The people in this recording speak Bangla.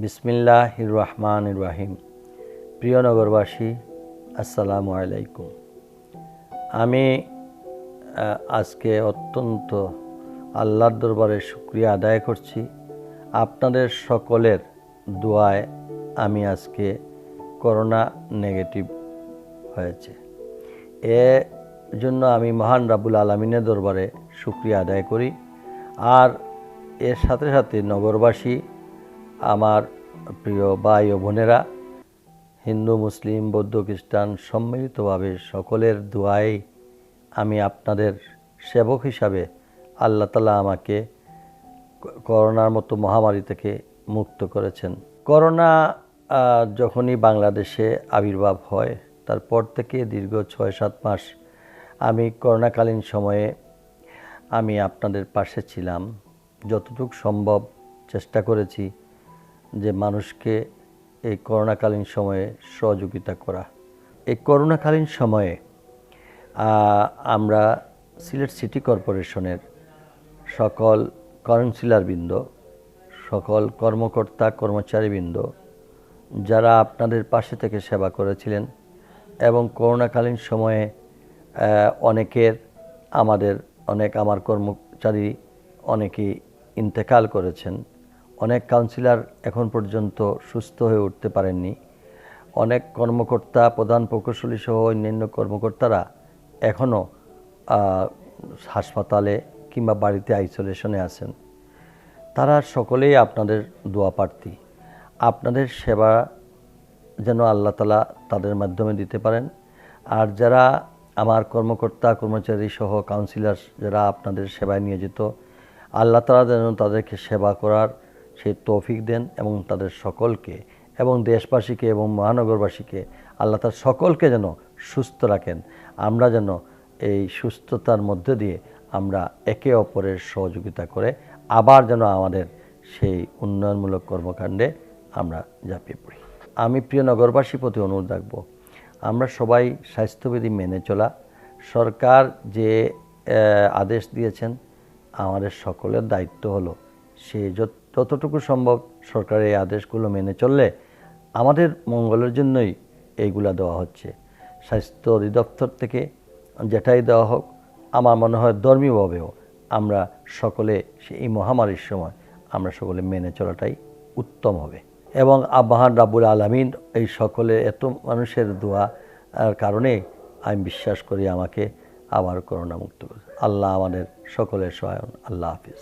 বিসমিল্লাহির রহমানির রহিম। প্রিয় নগরবাসী, আসসালামু আলাইকুম। আমি আজকে অত্যন্ত আল্লাহর দরবারে শুকরিয়া আদায় করছি। আপনাদের সকলের দোয়ায় আমি আজকে করোনা নেগেটিভ হয়েছে। জন্য আমি মহান রাব্বুল আলামিনের দরবারে শুকরিয়া আদায় করি। আর এর সাথে সাথে নগরবাসী, আমার প্রিয় ভাই ও বোনেরা, হিন্দু মুসলিম বৌদ্ধ খ্রিস্টান সম্মিলিতভাবে সকলের দোয়ায় আমি আপনাদের সেবক হিসাবে আল্লাহ তাআলা আমাকে করোনার মতো মহামারী থেকে মুক্ত করেছেন। করোনা যখনই বাংলাদেশে আবির্ভাব হয়, তারপর থেকে দীর্ঘ ৬-৭ মাস আমি করোনাকালীন সময়ে আমি আপনাদের পাশে ছিলাম। যতটুকু সম্ভব চেষ্টা করেছি যে মানুষকে এই করোনাকালীন সময়ে সহযোগিতা করা। এই করোনাকালীন সময়ে আমরা সিলেট সিটি কর্পোরেশনের সকল কাউন্সিলরবৃন্দ, সকল কর্মকর্তা কর্মচারীবৃন্দ যারা আপনাদের পাশে থেকে সেবা করেছিলেন এবং করোনাকালীন সময়ে আমার কর্মচারী অনেকেই ইন্তেকাল করেছেন। অনেক কাউন্সিলর এখন পর্যন্ত সুস্থ হয়ে উঠতে পারেননি। অনেক কর্মকর্তা, প্রধান প্রকৌশলী সহ অন্যান্য কর্মকর্তারা এখনও হাসপাতালে কিংবা বাড়িতে আইসোলেশনে আছেন। তারা সকলেই আপনাদের দোয়া প্রার্থী। আপনাদের সেবা যেন আল্লাহ তাআলা তাদের মাধ্যমে দিতে পারেন। আর যারা আমার কর্মকর্তা কর্মচারী সহ কাউন্সিলর যারা আপনাদের সেবায় নিয়োজিত, আল্লাহ তাআলা যেন তাদেরকে সেবা করার সেই তৌফিক দেন এবং তাদের সকলকে এবং দেশবাসীকে এবং মহানগরবাসীকে আল্লাহ তাআলা সকলকে যেন সুস্থ রাখেন। আমরা যেন এই সুস্থতার মধ্যে দিয়ে আমরা একে অপরের সহযোগিতা করে আবার যেন আমাদের সেই উন্নয়নমূলক কর্মকাণ্ডে আমরা ঝাঁপিয়ে পড়ি। আমি প্রিয় নগরবাসীর প্রতি অনুরোধ রাখব, আমরা সবাই স্বাস্থ্যবিধি মেনে চলা। সরকার যে আদেশ দিয়েছেন, আমাদের সকলের দায়িত্ব হলো সে যতটুকু সম্ভব সরকারের এই আদেশগুলো মেনে চললে আমাদের মঙ্গলের জন্যই এইগুলা দেওয়া হচ্ছে। স্বাস্থ্য অধিদপ্তর থেকে যেটাই দেওয়া হোক, আমার মনে হয় ধর্মীয়ভাবেও আমরা সকলে এই মহামারীর সময় আমরা সকলে মেনে চলাটাই উত্তম হবে। এবং মহান রাব্বুল আলামিন এই সকলে এত মানুষের দোয়ার কারণে আমি বিশ্বাস করি আমাকে আবার করোনা মুক্ত করে। আল্লাহ আমাদের সকলের সহায় হন। আল্লাহ হাফিজ।